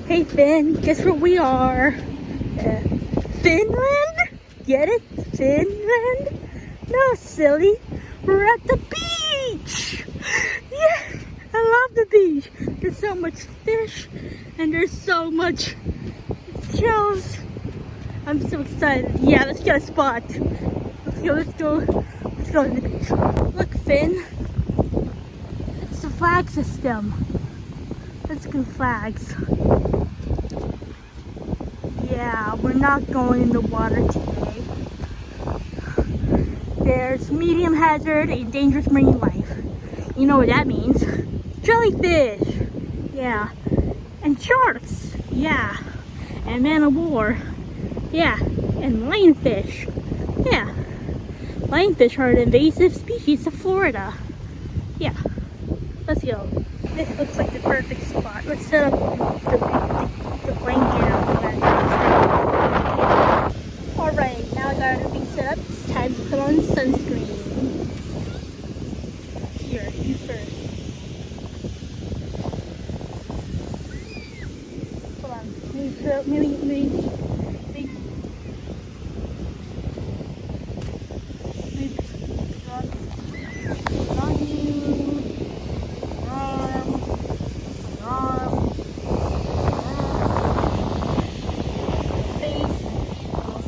Hey Finn, guess where we are? Finland? Get it? Finland? No, silly. We're at the beach! Yeah, I love the beach. There's so much fish and there's so much shells. I'm so excited. Yeah, let's get a spot. Let's go to the beach. Look, Finn. It's the flag system. Let's go flags. Yeah, we're not going in the water today. There's medium hazard and dangerous marine life. You know what that means. Jellyfish. Yeah. And sharks. Yeah. And man of war. Yeah. And lionfish. Yeah. Lionfish are an invasive species of Florida. Yeah. Let's go. This looks like the perfect spot. Let's set up the blanket out. Alright, now that everything's set up, it's time to put on sunscreen. Here, you first. Hold on. Maybe.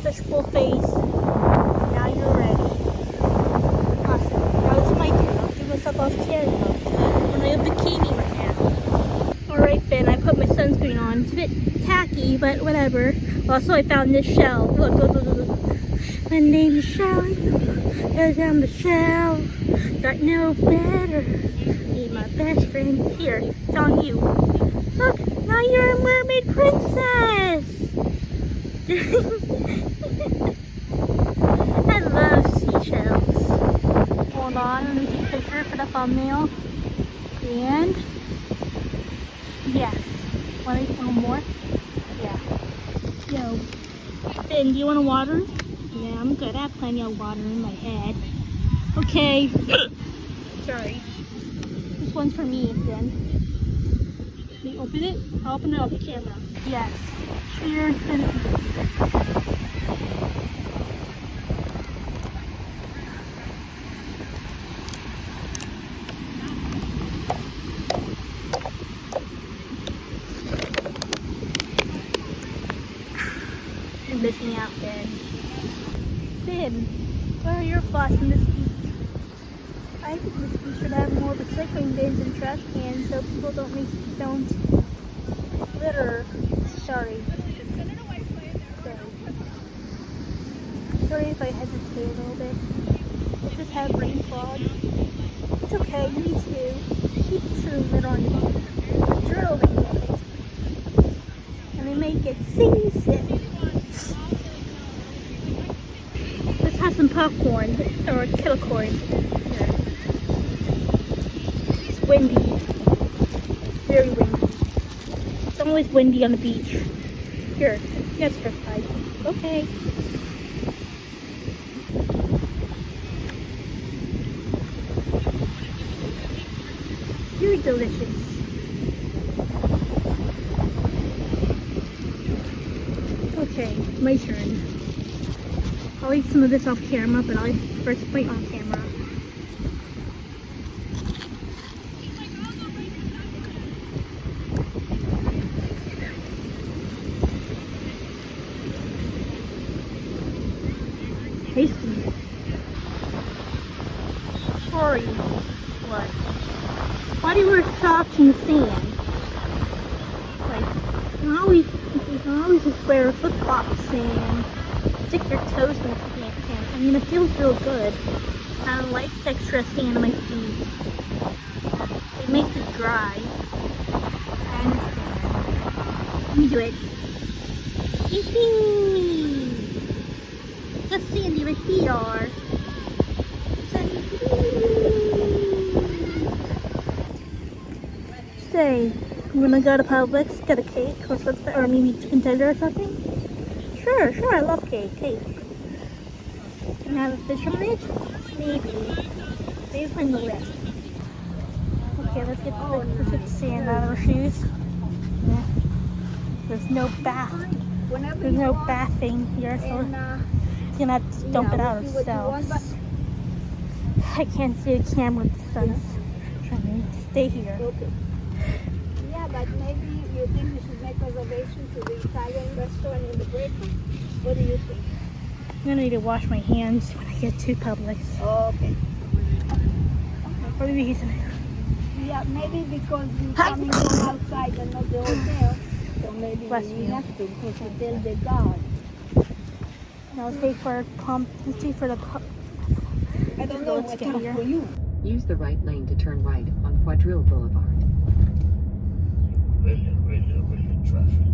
Fishbowl face. Now you're ready. Awesome. Now it's my turn. I'll do myself off camera. I'm in a bikini right now. Alright, Finn, I put my sunscreen on. It's a bit tacky, but whatever. Also, I found this shell. Look. My name is Shelly. Cause I'm the shell. Got no better. Be my best friend. Here, it's on you. Look, now you're a mermaid princess. I love seashells. Hold on, let me take a picture for the thumbnail. And yes. Want more? Yeah. Yo. Finn, do you want a water? Yeah, I'm good. I have plenty of water in my head. Okay. Sorry. This one's for me, Finn. Can you open it? I'll open it off the camera. Yes. Cheers, Finn. You're missing out, Finn. Finn, where are your thoughts on this beach? I think this beach should have more recycling bins and trash cans so people don't litter. Sorry. Sorry if I hesitate a little bit. I just have brain fog. It's okay, me too. Keep chewing it on you. Drilling it. And they make it sing sick. Let's have some popcorn or kettle corn. Here. It's windy. Very windy. It's always windy on the beach. Here, that's for fight. Okay. You're delicious. Okay, my turn. I'll eat some of this off camera, but I'll first plate on camera. Tasty. Sorry. What? Why do you wear socks in the sand? Like, you can always just wear flip-flops and stick your toes in the sand. I mean, it feels real good. I don't like extra sand on my feet. It makes it dry. I understand. Let me do it. Yippee! The sandy my feet are. Say, you wanna go to Publix, get a cake, or maybe chicken tender or something? Sure, I love cake. Can I have a fish on it? Maybe when you lift. Okay, let's get the sand out of our shoes. Yeah. There's no bath. Whenever There's you no want, bathing here, so and it's gonna have to dump it out we'll see what you want, ourselves. I can't see the camera with the sun's trying to stay here. okay. Yeah, but maybe you think we should make reservation to the Italian restaurant in the break? What do you think? I'm gonna need to wash my hands when I get to Publix. Okay. For the reason. Yeah, maybe because we're coming from outside and not the hotel. So maybe Bless we you. have to because hotel the guard. Now let's wait for pump. Let's wait for the pump. I don't know Let's what get time here. for you. Use the right lane to turn right on Quadrille Boulevard. Really traffic.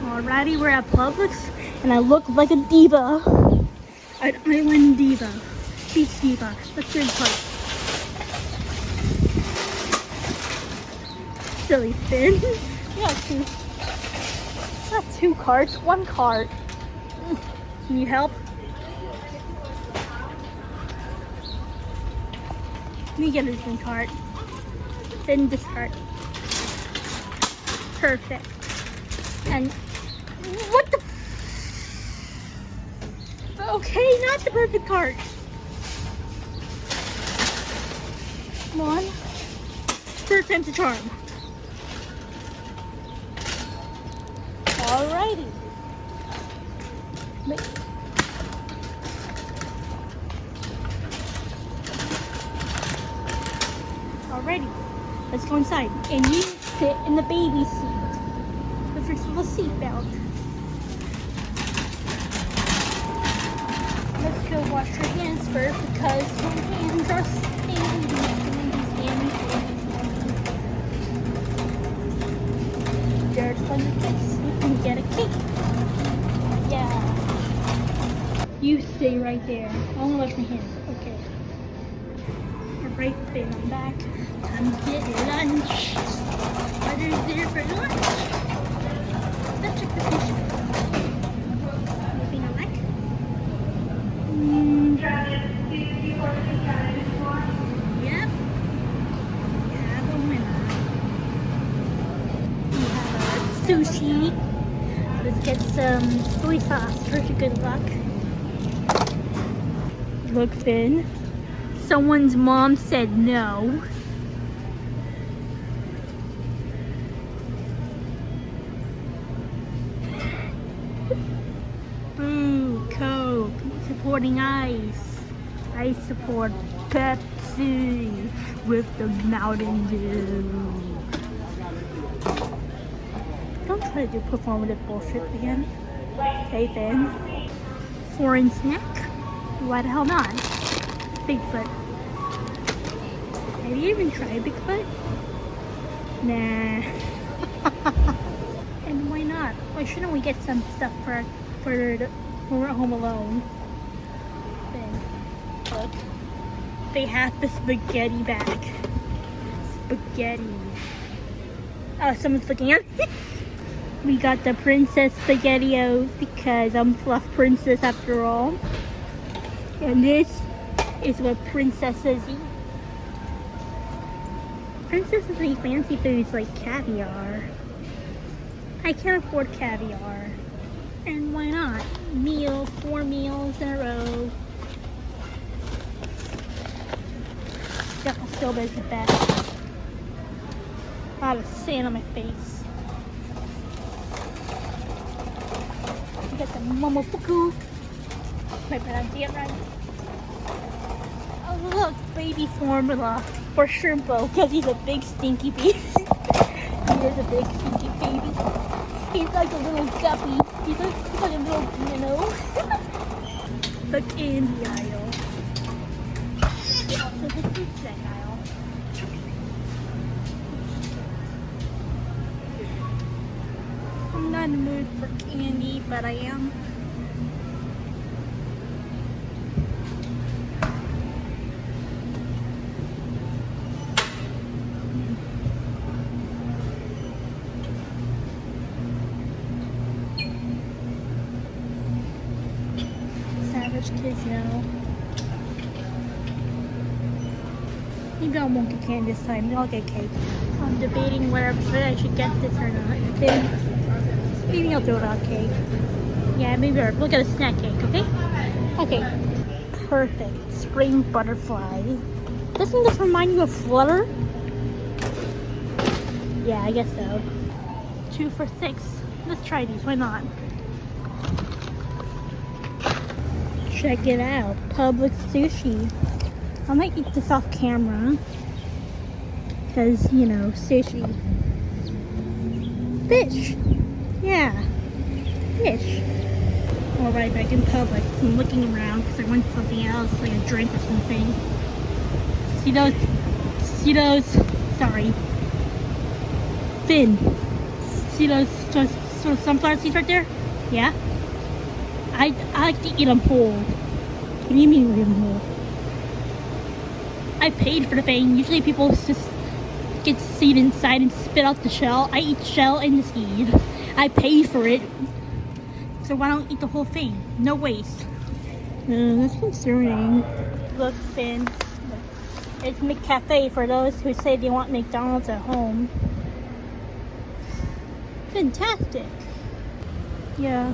Alrighty, we're at Publix, and I look like a diva. An island diva. Beach diva. Let's drink part. Silly Finn. Not two carts, one cart. Need help? Let me get this one cart. Then this cart. Perfect. And what the? Okay, not the perfect cart. Come on. Third time's a charm. Alrighty. Alrighty. Let's go inside. And you sit in the baby seat. With your little seatbelt. Let's go wash your hands first because your hands are stinky. Dirt on the face. You can get a cake. Yeah. You stay right there. I want to wash my hands. Okay. Alright, then I'm back. Time to get lunch. What is there for lunch? Let's check the picture. Anything I like? Yep. We have a winner. We have our sushi. Let's get some soy sauce for good luck. Look, Finn. Someone's mom said no. Boo, Coke, supporting ice. I support Pepsi with the Mountain Dew. Don't try to do performative bullshit again. Okay, then. Foreign snack? Why the hell not? Bigfoot. Have you even tried Bigfoot? Nah. And why not? Why shouldn't we get some stuff for when we're at home alone? Then, look. They have the spaghetti bag. Spaghetti. Oh, someone's looking at me. We got the princess spaghetti because I'm fluff princess after all. And this is what princesses eat. Princesses eat fancy foods like caviar. I can't afford caviar. And why not? 4 meals in a row. Duffel Silva is the best. A lot of sand on my face. I got the momofuku. Am I pronouncing it right? Oh look, baby formula for Shrimpo because he's a big stinky baby. He is a big stinky baby. He's like a little guppy. He's like a little minnow. Look in the aisle. Also the food snack aisle. I'm not in the mood for candy, but I am. Savage kids know. Maybe I won't get candy this time. Maybe I'll get cake. I'm debating whether I should get this or not. Then maybe I'll throw it on cake. Yeah, maybe we'll get a snack cake, okay? Okay. Perfect. Spring butterfly. Doesn't this remind you of Flutter? Yeah, I guess so. 2 for $6. Let's try these. Why not? Check it out. Publix sushi. I might eat this off camera. Because, you know, sushi. Fish. Yeah. Fish. Alright, back in Publix. I'm looking around because I want something else, like a drink or something. See those, sorry. Finn. See those sunflower seeds right there? Yeah? I like to eat them whole. What do you mean eat them whole? I paid for the thing. Usually people just get the seed inside and spit out the shell. I eat shell and the seed. I paid for it. So why don't eat the whole thing? No waste. That's concerning. Look, Finn. It's McCafe for those who say they want McDonald's at home. Fantastic. Yeah.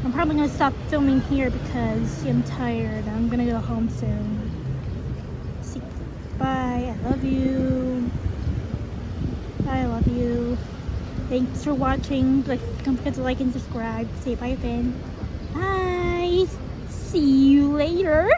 I'm probably gonna stop filming here because I'm tired. I'm gonna go home soon. See. Bye. I love you. I love you. Thanks for watching. Don't forget to like and subscribe. Say bye, Finn. Bye. See you later.